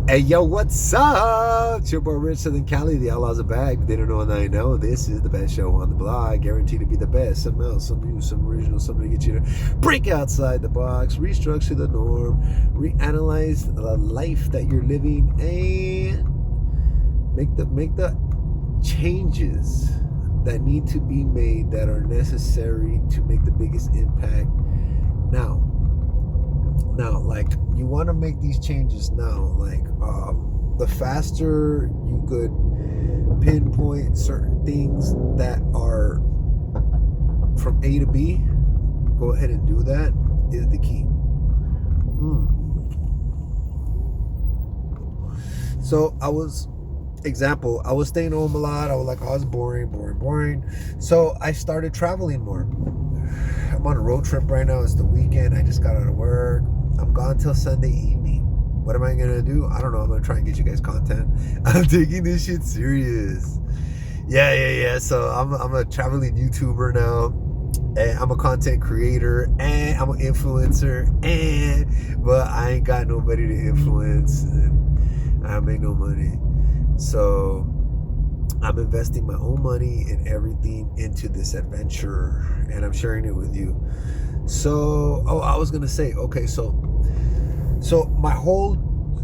Hey yo, what's up? It's your boy Rich Southern Cali. The Outlaws are back. They don't know, now you know. This is the best show on the block. Guaranteed to be the best. Some else, some new, some original, something to get you to break outside the box, restructure the norm, reanalyze the life that you're living, and make the changes that need to be made that are necessary to make the biggest impact now. Like, you want to make these changes now. Like, the faster you could pinpoint certain things that are from A to B, go ahead and do that, is the key. So I was staying home a lot. I was like, oh, it's boring. So I started traveling more. I'm on a road trip right now. It's the weekend. I just got out of work. I'm gone till Sunday evening. What am I gonna do? I don't know. I'm gonna try and get you guys content. I'm taking this shit serious. Yeah. So I'm a traveling YouTuber now, and I'm a content creator, and I'm an influencer, but I ain't got nobody to influence, and I make no money. So I'm investing my own money and everything into this adventure, and I'm sharing it with you. So, I was gonna say, okay, so my whole,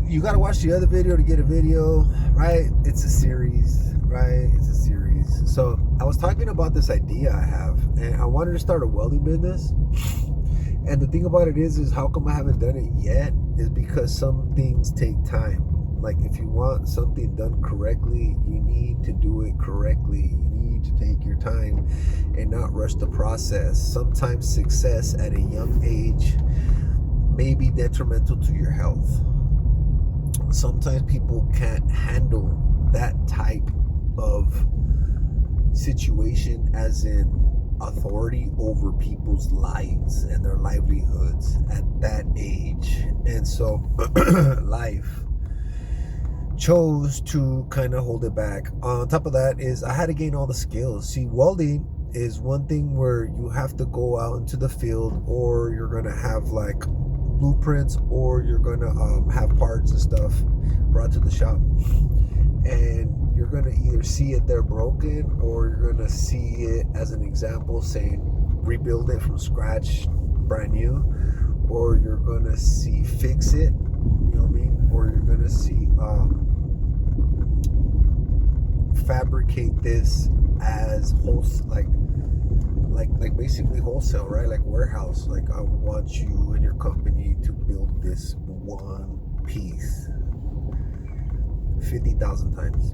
you gotta watch the other video to get a video, right? It's a series, right? It's a series. So I was talking about this idea I have, and I wanted to start a welding business. And the thing about it is how come I haven't done it yet is because some things take time. Like, if you want something done correctly, you need to do it correctly. You need to take your time and not rush the process. Sometimes success at a young age may be detrimental to your health. Sometimes people can't handle that type of situation, as in authority over people's lives and their livelihoods at that age. And so life chose to kind of hold it back. On top of that is I had to gain all the skills. See, welding is one thing where you have to go out into the field, or you're going to have like blueprints, or you're going to have parts and stuff brought to the shop, and you're going to either see it there broken, or you're going to see it as an example saying rebuild it from scratch brand new, or you're going to see fix it, you know what I mean, or you're going to see fabricate this as like basically wholesale, right? Like warehouse. Like, I want you and your company to build this one piece 50,000 times.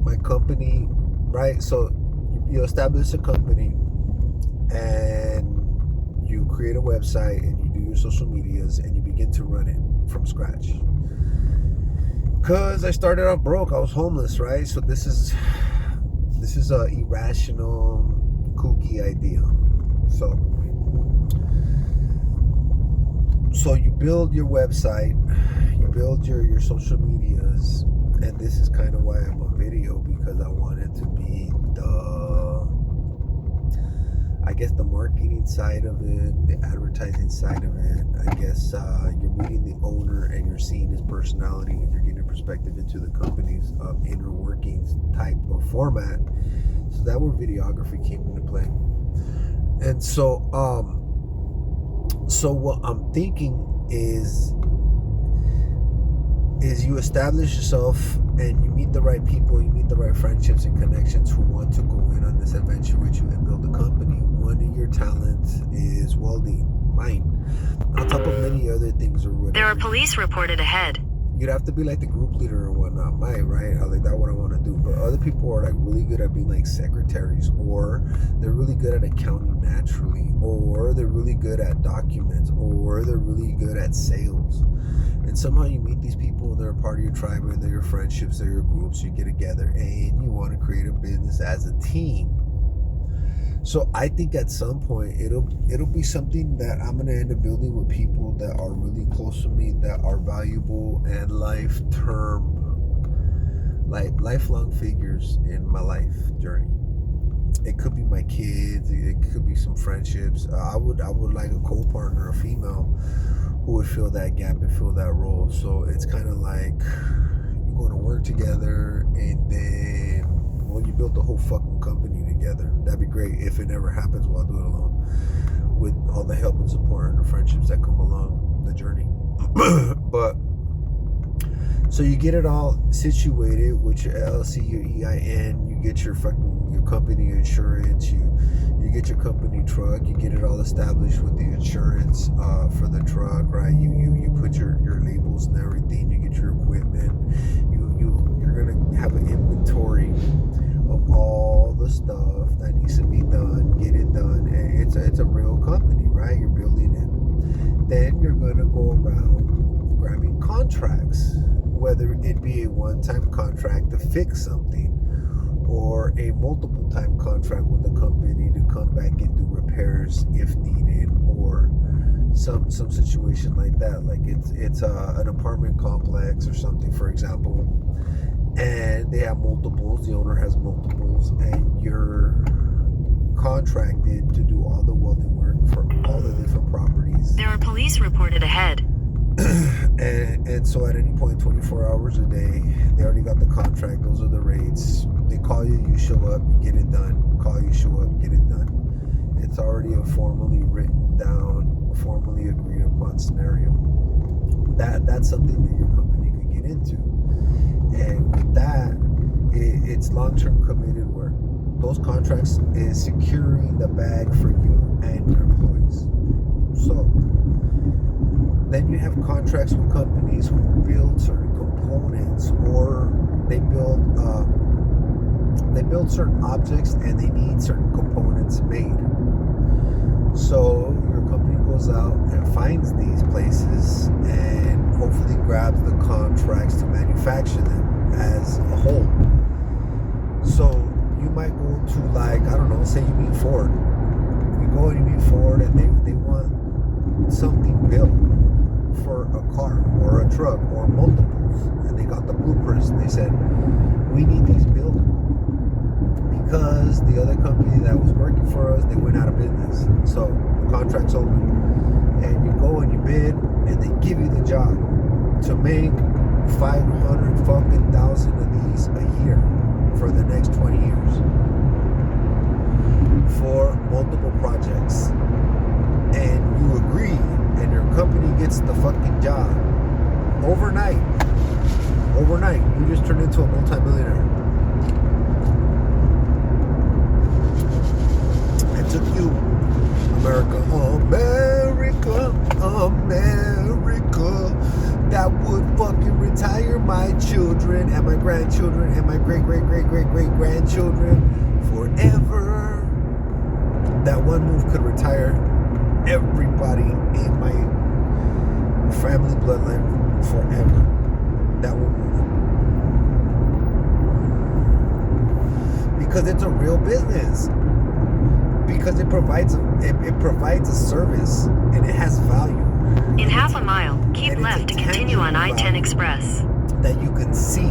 My company, right? So you establish a company, and you create a website, and you do your social medias, and you begin to run it from scratch. Because I started off broke. I was homeless, right? So this is a irrational, kooky idea. So you build your website, you build your social medias, and this is kind of why I'm on video, because I wanted to be the marketing side of it, the advertising side of it. I guess you're meeting the owner, and you're seeing his personality, and you're getting a perspective into the company's inner workings type of format. So that where videography came into play. And so what I'm thinking is you establish yourself, and you meet the right people, you meet the right friendships and connections who want to go in on this adventure with you and build a company. One of your talents is welding, mine, on top of many other things or whatever. There are police reported ahead. You'd have to be like the group leader or whatnot, mine, right? I like that, what I want to do. But other people are like really good at being like secretaries, or they're really good at accounting naturally, or they're really good at documents, or they're really good at sales. And somehow you meet these people, and they're a part of your tribe, and they're your friendships, they're your groups. You get together, and you want to create a business as a team. So I think at some point it'll be something that I'm gonna end up building with people that are really close to me, that are valuable and lifelong figures in my life journey. It could be my kids, it could be some friendships. I would like a co-partner, a female, who would fill that gap and fill that role. So it's kind of like you go to work together, and then, well, you built the whole fucking company together. That'd be great. If it never happens, well, I'll do it alone, with all the help and support and the friendships that come along the journey. But so you get it all situated with your LLC, your EIN, you get your company insurance, you get your company truck, you get it all established with the insurance for the truck, right? You put your labels and everything, you get your equipment, you're gonna have an inventory of all the stuff that needs to be done, get it done. And it's a real company, right? You're building it. Then you're gonna go around grabbing contracts, whether it be a one-time contract to fix something, or a multiple-time contract with the company to come back and do repairs if needed, or some situation like that. Like it's an apartment complex or something, for example, and they have multiples. The owner has multiples, and you're contracted to do all the welding work for all the different properties. There are police reported ahead. And so at any point, 24 hours a day, they already got the contract. Those are the rates. They call you, you show up, you get it done. Call you, show up, get it done. It's already a formally written down, formally agreed upon scenario. That's something that your company could get into. And with that, it's long-term committed work. Those contracts is securing the bag for you and your employees. So then you have contracts with companies who build certain components, or they build certain objects and they need certain components made. So your company goes out and finds these places and hopefully grabs the contracts to manufacture them as a whole. So you might go to, like, I don't know, say you meet Ford. You go and you meet Ford, and they want something built for a car or a truck or multiples, and they got the blueprints, and they said, we need these built because the other company that was working for us, they went out of business. So the contract's open, and you go and you bid, and they give you the job to make 500 fucking thousand of these a year for the next 20 years for multiple projects. And you agree, and your company gets the fucking job overnight, you just turn into a multi-millionaire. It took you, America, that would fucking retire my children and my grandchildren and my great-great-great-great-great-grandchildren forever. That one move could retire everybody in my family bloodline forever. That will move. Because it's a real business. Because it provides a service, and it has value. In half a mile, keep left to continue on I-10 Express. That you can see.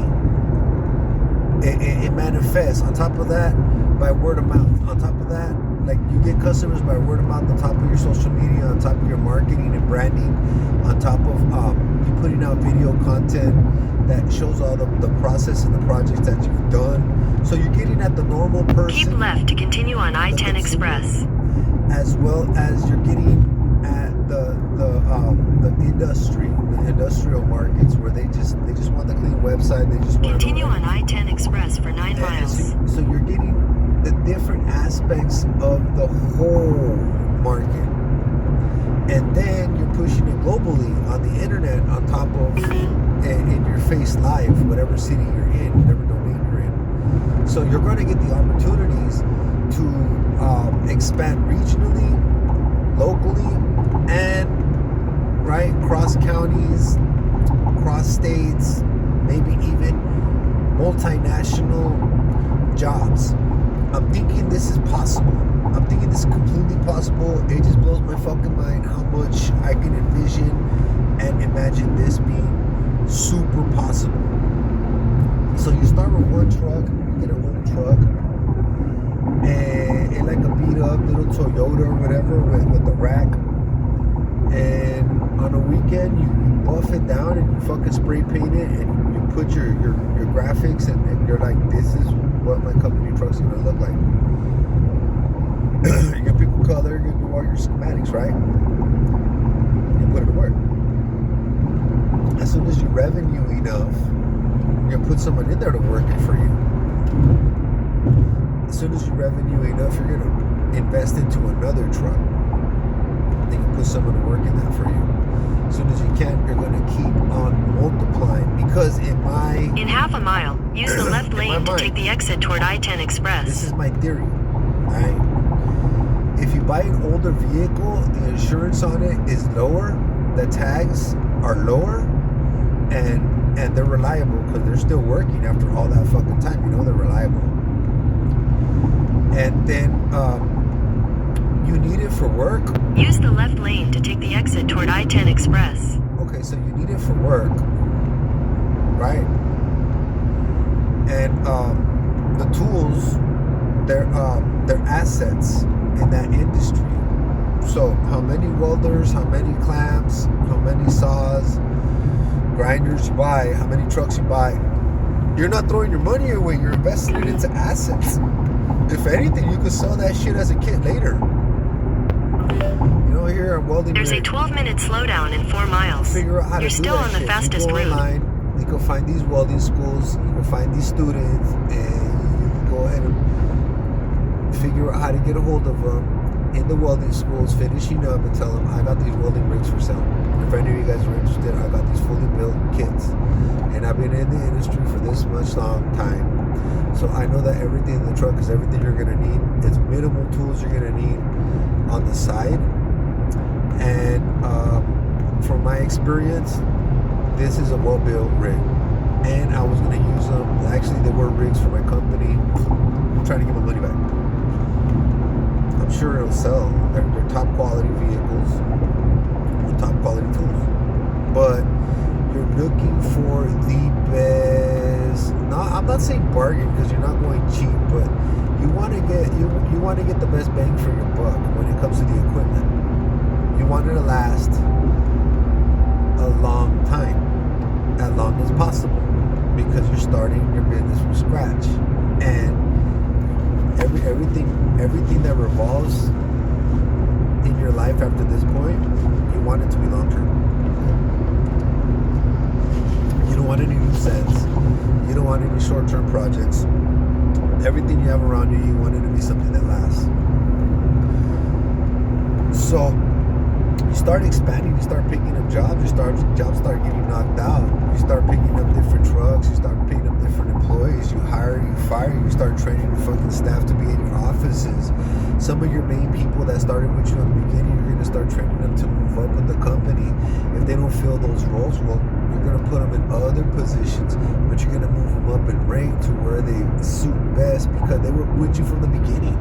It manifests. On top of that, by word of mouth. On top of that, like, you get customers by word of mouth, on top of your social media, on top of your marketing and branding, on top of you putting out video content that shows all the process and the projects that you've done. So you're getting at the normal person. Keep left to continue on I-10 Express. As well as you're getting at the industry, the industrial markets, where they just want the clean website. They just want continue on I-10 Express for 9 miles. So you're getting the different aspects of the whole market, and then you're pushing it globally on the internet, on top of in your face live, whatever city you're in, whatever domain you're in. So you're going to get the opportunities to expand regionally, locally, and right cross counties, cross states, maybe even multinational jobs. I'm thinking this is possible. I'm thinking this is completely possible. It just blows my fucking mind how much I can envision and imagine this being super possible. So you start with one truck, you get an old truck, and like a beat up little Toyota or whatever with the rack, and on a weekend, you buff it down and you fucking spray paint it and you put your graphics and you're like, this is what my company truck's gonna look like. You get people color, you do all your schematics, right? You put it to work. As soon as you revenue enough, you put someone in there to work it for you. As soon as you revenue enough, you're gonna invest into another truck. Then you put someone to work in that for you. As soon as you can, you're gonna keep on multiplying. Because in half a mile, use the left lane to take the exit toward I-10 Express. This is my theory, right? If you buy an older vehicle, the insurance on it is lower, the tags are lower, and they're reliable because they're still working after all that fucking time. You know they're reliable. And then you need it for work. Use the left lane to take the exit toward I-10 Express. Okay, so you need it for work, right? And the tools, they're assets in that industry. So how many welders, how many clamps, how many saws, grinders you buy, how many trucks you buy, you're not throwing your money away, you're investing it into assets. If anything, you could sell that shit as a kit later. You know, here at Welding There's a 12-minute slowdown in 4 miles. Figure out how You're to do still that on the shit. fastest you go route. Online, you can find these welding schools, you can find these students, and you can go ahead and figure out how to get a hold of them in the welding schools, finishing up, and tell them, I got these welding rigs for sale. If any of you guys are interested, I got these fully built kits. And I've been in the industry for this much long time. So I know that everything in the truck is everything you're gonna need. It's minimal tools you're gonna need on the side. And from my experience, this is a well-built rig. And I was gonna use them. Actually, they were rigs for my company. I'm trying to get my money back. I'm sure it'll sell. They're top quality vehicles with top quality tools. But you're looking for the best. I'm not saying bargain because you're not going cheap, but you want to get you want to get the best bang for your buck when it comes to the equipment. You want it to last a long time, as long as possible, because you're starting your business from scratch, and everything that revolves in your life after this point, you want it to be long term. You don't want any loose ends. You don't want any short-term projects. Everything you have around you, you want it to be something that lasts. So you start expanding, you start picking up jobs, jobs start getting knocked out. You start picking up different trucks, you start picking up different employees, you hire, you fire, you start training your fucking staff to be in your offices. Some of your main people that started with you in the beginning, you're gonna start training them to move up with the company. If they don't fill those roles, well, you're gonna put them in other positions, but you're gonna move them up in rank to where they suit best because they were with you from the beginning.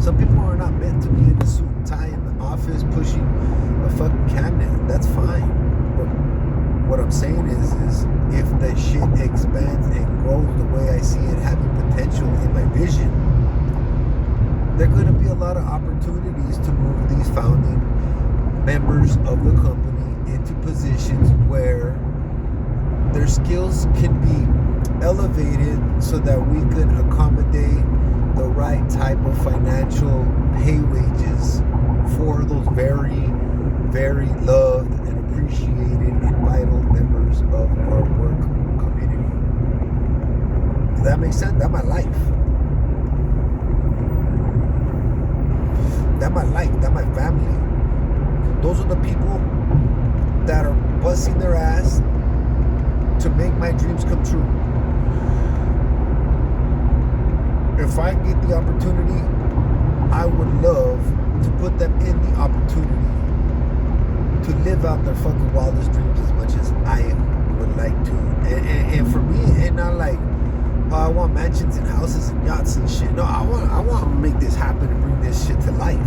Some people are not meant to be in a suit and tie in the office pushing a fucking cabinet. That's fine. But what I'm saying is if the shit expands and grows the way I see it having potential in my vision, there are going to be a lot of opportunities to move these founding members of the company into positions where their skills can be elevated so that we can accommodate the right type of financial pay wages for those very, very loved and appreciated and vital members of our work community. Does that make sense? That's my life. That's my life. That's my family. Those are the people that are busting their ass to make my dreams come true. If I get the opportunity, I would love to put them in the opportunity to live out their fucking wildest dreams as much as I would like to. And for me, and not like, oh, I want mansions and houses and yachts and shit. No, I want to make this happen and bring this shit to life.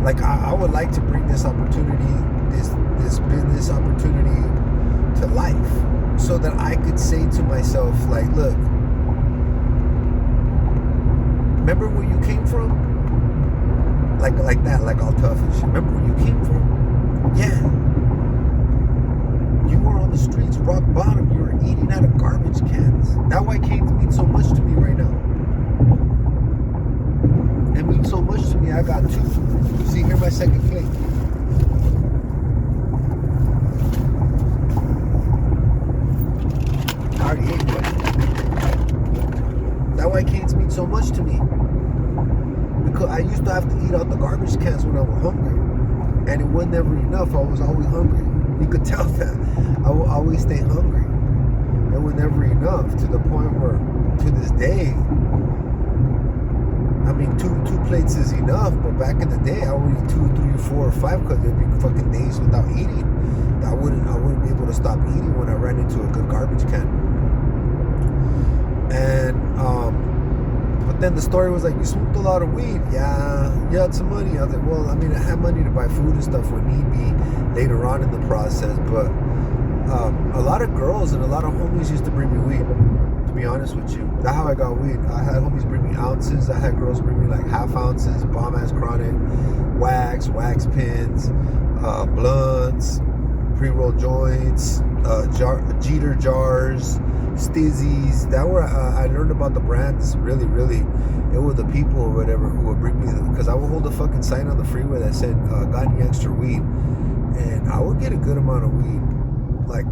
Like I would like to bring this opportunity, this business opportunity to life, so that I could say to myself, like, look, remember where you came from? like that, like all tough and shit. Remember where you came from? Yeah. You were on the streets, rock bottom. You were eating out of garbage cans. That's why canes mean so much to me right now. It means so much to me. I got 2. See, here's my second plate. I already ate one. That's why canes mean so much to me. Because I used to have to eat out the garbage cans when I was hungry. And it was never enough. I was always hungry. You could tell that. I will always stay hungry. It was never enough to the point where, to this day, I mean, two plates is enough. But back in the day, I would eat 2, 3, 4, or 5 because there'd be fucking days without eating. I wouldn't be able to stop eating when I ran into a good garbage can. And but then the story was like, you smoked a lot of weed. Yeah, you had some money. I was like, well, I mean, I had money to buy food and stuff when need be later on in the process. But a lot of girls and a lot of homies used to bring me weed, to be honest with you. That's how I got weed. I had homies bring me ounces. I had girls bring me like half ounces, bomb-ass chronic, wax pins, blunts, pre-roll joints, Jeter jars, Stizzies. That were I learned about the brands really. It was the people or whatever who would bring me, because I would hold a fucking sign on the freeway that said got any extra weed, and I would get a good amount of weed. Like,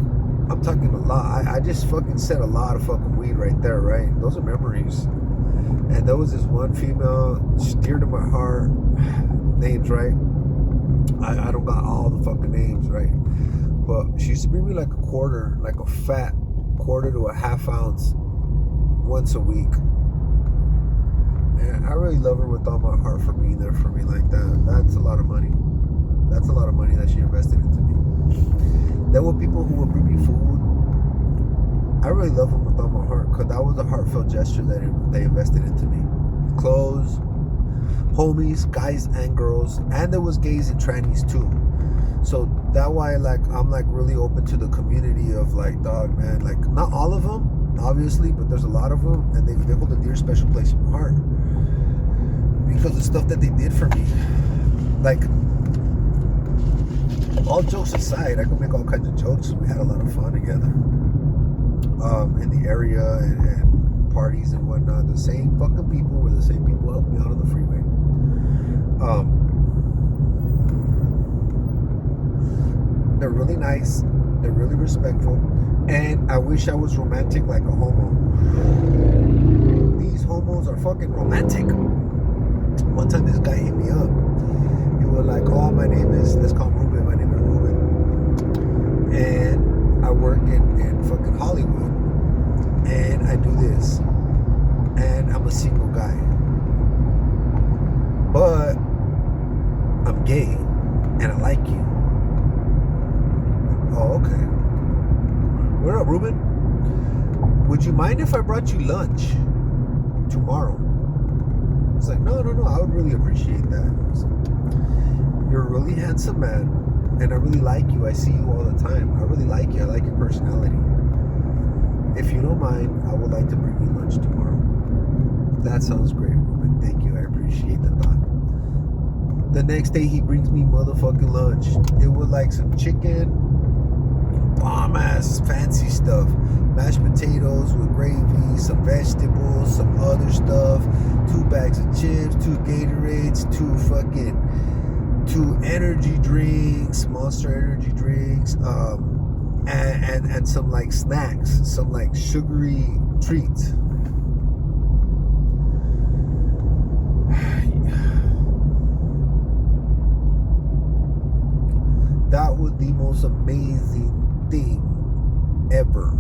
I'm talking a lot. I just fucking said a lot of fucking weed right there, right? Those are memories. And there was this one female, dear to my heart, names, right? I don't got all the fucking names, right? But she used to bring me like a quarter, like a fat quarter to a half ounce once a week. And I really love her with all my heart for being there for me like that. That's a lot of money. That's a lot of money that she invested into me. There were people who would bring me food. I really love them with all my heart because that was a heartfelt gesture that they invested into me. Clothes, homies, guys and girls, and there was gays and trannies too. So that why, like, I'm like really open to the community of like, dog, man, like not all of them obviously, but there's a lot of them, and they hold a dear special place in my heart because the stuff that they did for me. Like, all jokes aside, I could make all kinds of jokes. We had a lot of fun together in the area and parties and whatnot. The same fucking people were the same people who helped me out on the freeway. They're really nice. They're really respectful. And I wish I was romantic like a homo. These homos are fucking romantic. One time this guy hit me up. He was like, oh, my name is, let's call him Ruben. My name is Ruben. And I work in fucking Hollywood. And I do this. And I'm a single guy. But I'm gay. And I like you. Oh, okay. What up, Ruben? Would you mind if I brought you lunch tomorrow? It's like, no, I would really appreciate that. You're a really handsome man, and I really like you. I see you all the time. I really like you. I like your personality. If you don't mind, I would like to bring you lunch tomorrow. That sounds great, Ruben. Thank you. I appreciate the thought. The next day, he brings me motherfucking lunch. It was like some chicken, bomb-ass fancy stuff. Mashed potatoes with gravy, some vegetables, some other stuff, 2 bags of chips, 2 Gatorades, 2 energy drinks, Monster energy drinks, and some like snacks, some like sugary treats. That was the most amazing thing ever.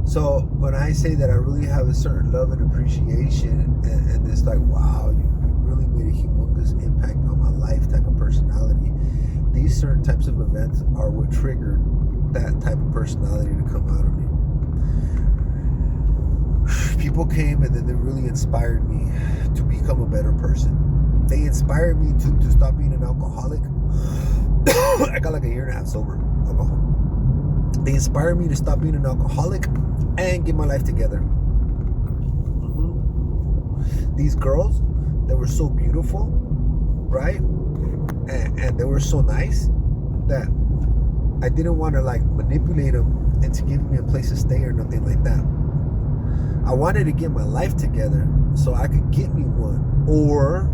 So when I say that I really have a certain love and appreciation and it's like, wow, you really made a humongous impact on my life type of personality, these certain types of events are what triggered that type of personality to come out of me. People came and then they really inspired me to become a better person. They inspired me to stop being an alcoholic. I got like a 1.5 years sober alcohol. They inspired me to stop being an alcoholic and get my life together. These girls, they were so beautiful, right? And they were so nice that I didn't want to like manipulate them into giving me a place to stay or nothing like that. I wanted to get my life together so I could get me one, or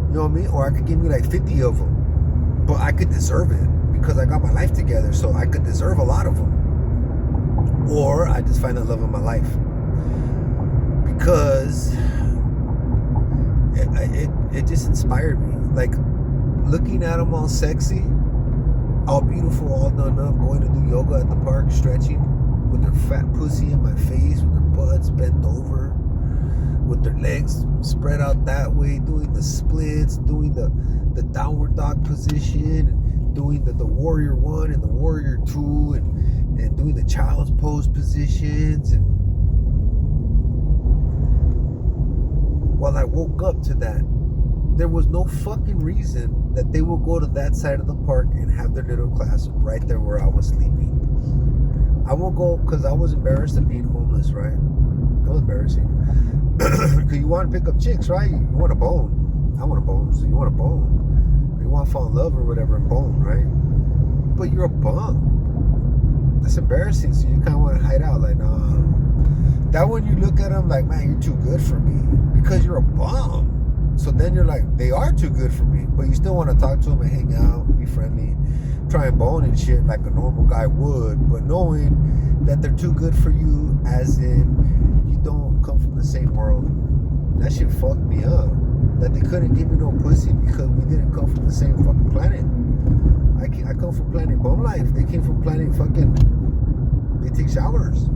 you know what I mean, or I could give me like 50 of them, but I could deserve it because I got my life together, so I could deserve a lot of them. Or I just find the love of my life because it just inspired me. Like looking at them all sexy, all beautiful, all done up, going to do yoga at the park, stretching with their fat pussy in my face, with their butts bent over, with their legs spread out that way, doing the splits, doing the downward dog position, doing the warrior 1 and the warrior 2, and doing the child's pose positions. And while I woke up to that, there was no fucking reason that they will go to that side of the park and have their little class right there where I was sleeping. I won't go because I was embarrassed of being homeless, right? It was embarrassing. Because you want to pick up chicks, right? You want a bone. I want a bone, so you want a bone. You want to fall in love or whatever and bone, right? But you're a bum. That's embarrassing, so you kind of want to hide out like, nah. That when you look at them like, man, you're too good for me. Because you're a bum. So then you're like, they are too good for me, but you still want to talk to them and hang out, be friendly, try and bone and shit like a normal guy would, but knowing that they're too good for you, as in you don't come from the same world. That shit fucked me up. That they couldn't give me no pussy because we didn't come from the same fucking planet. I come from planet bum life. They came from planet fucking, they take showers.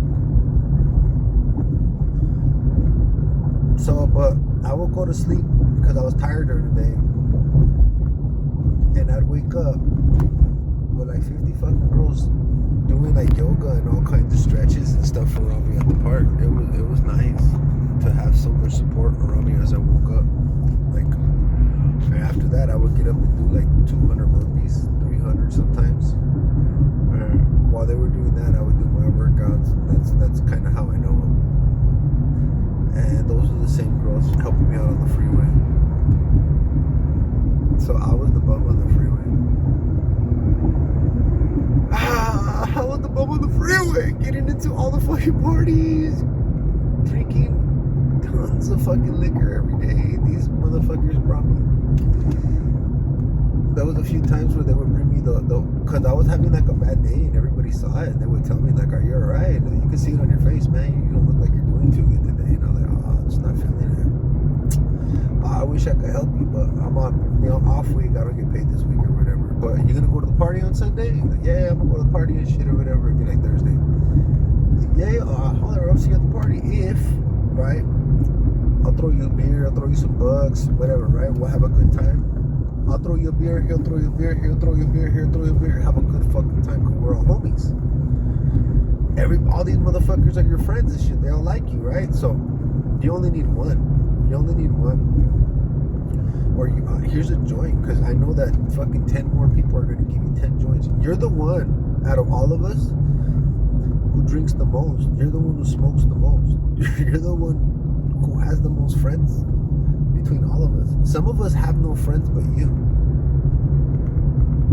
So, but I would go to sleep because I was tired during the day, and I'd wake up with like 50 fucking girls doing like yoga and all kinds of stretches and stuff around me at the park. It was nice to have so much support around me as I woke up. Like, and after that, I would get up and do like 200 burpees, 300 sometimes. While they were doing that, I would do my workouts. That's kind of how I know them. And those are the same girls helping me out on the freeway. So I was the bum on the freeway. I was the bum on the freeway, getting into all the fucking parties, drinking tons of fucking liquor every day. These motherfuckers brought me. There was a few times where they would bring me because I was having like a bad day and everybody saw it and they would tell me like, are you alright? You can see it on your face, man. You don't look like you're doing too good today. And I'm like, oh, I'm just not feeling it. I wish I could help you, but I'm on off week. I don't get paid this week or whatever. But you gonna go to the party on Sunday? Like, yeah, I'm gonna go to the party and shit or whatever. It'd be like Thursday. Like, yeah, holler, I'll see you at the party if, right? I'll throw you a beer, I'll throw you some bucks, whatever, right? We'll have a good time. I'll throw you a beer, he'll throw you a beer, he'll throw you a beer, he'll throw you a beer. Have a good fucking time because we're all homies. All these motherfuckers are your friends and shit. They all like you, right? So you only need one. You only need one. Or here's a joint, because I know that fucking 10 more people are going to give you 10 joints. You're the one out of all of us who drinks the most. You're the one who smokes the most. You're the one who has the most friends between all of us. Some of us have no friends but you.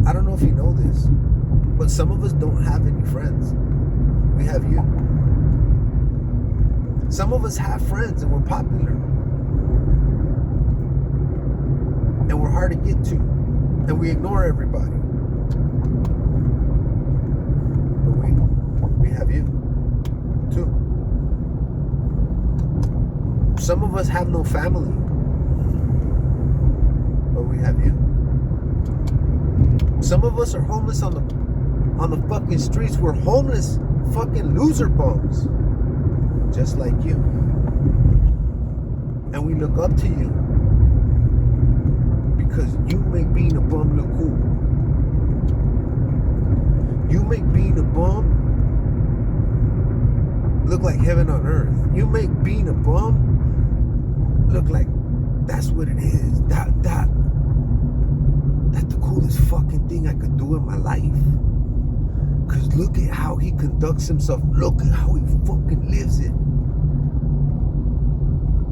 I don't know if you know this, but some of us don't have any friends. We have you. Some of us have friends and we're popular. And we're hard to get to. And we ignore everybody. But we have you too. Some of us have no family. But we have you. Some of us are homeless on the fucking streets. We're homeless fucking loser bums. Just like you. And we look up to you. Because you make being a bum look cool. You make being a bum look like heaven on earth. You make being a bum look like that's what it is. That's the coolest fucking thing I could do in my life. Cause look at how he conducts himself. Look at how he fucking lives it.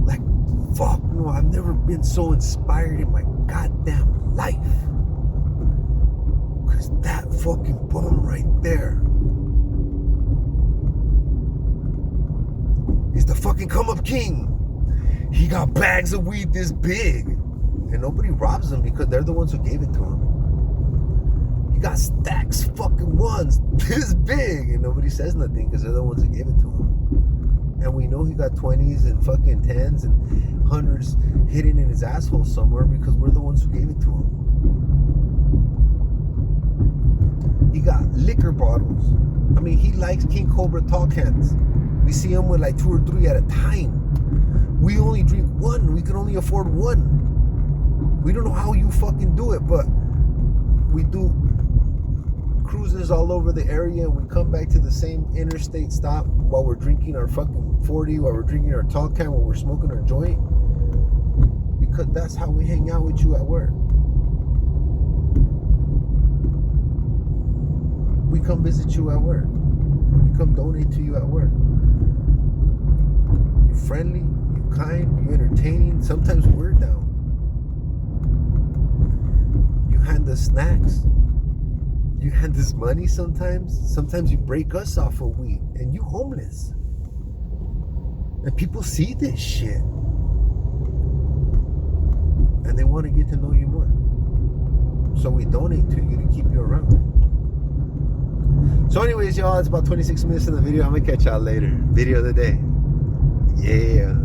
Like fuck no, I've never been so inspired in my goddamn life. Because that fucking bum right there is the fucking come up king. He got bags of weed this big. And nobody robs him because they're the ones who gave it to him. He got stacks fucking ones this big. And nobody says nothing because they're the ones who gave it to him. And we know he got 20s and fucking 10s and 100s hidden in his asshole somewhere because we're the ones who gave it to him. He got liquor bottles. I mean, he likes King Cobra tall cans. We see him with like 2 or 3 at a time. We only drink one. We can only afford one. We don't know how you fucking do it, but we do cruises all over the area and we come back to the same interstate stop while we're drinking our fucking 40, while we're drinking our tall can, while we're smoking our joint. Because that's how we hang out with you at work. We come visit you at work. We come donate to you at work. You friendly, you kind, you entertaining. Sometimes we're down. You hand us snacks. You hand us money sometimes. Sometimes you break us off of weed and you homeless. And people see this shit. And they want to get to know you more. So we donate to you to keep you around. So anyways, y'all, it's about 26 minutes in the video. I'm going to catch y'all later. Video of the day. Yeah.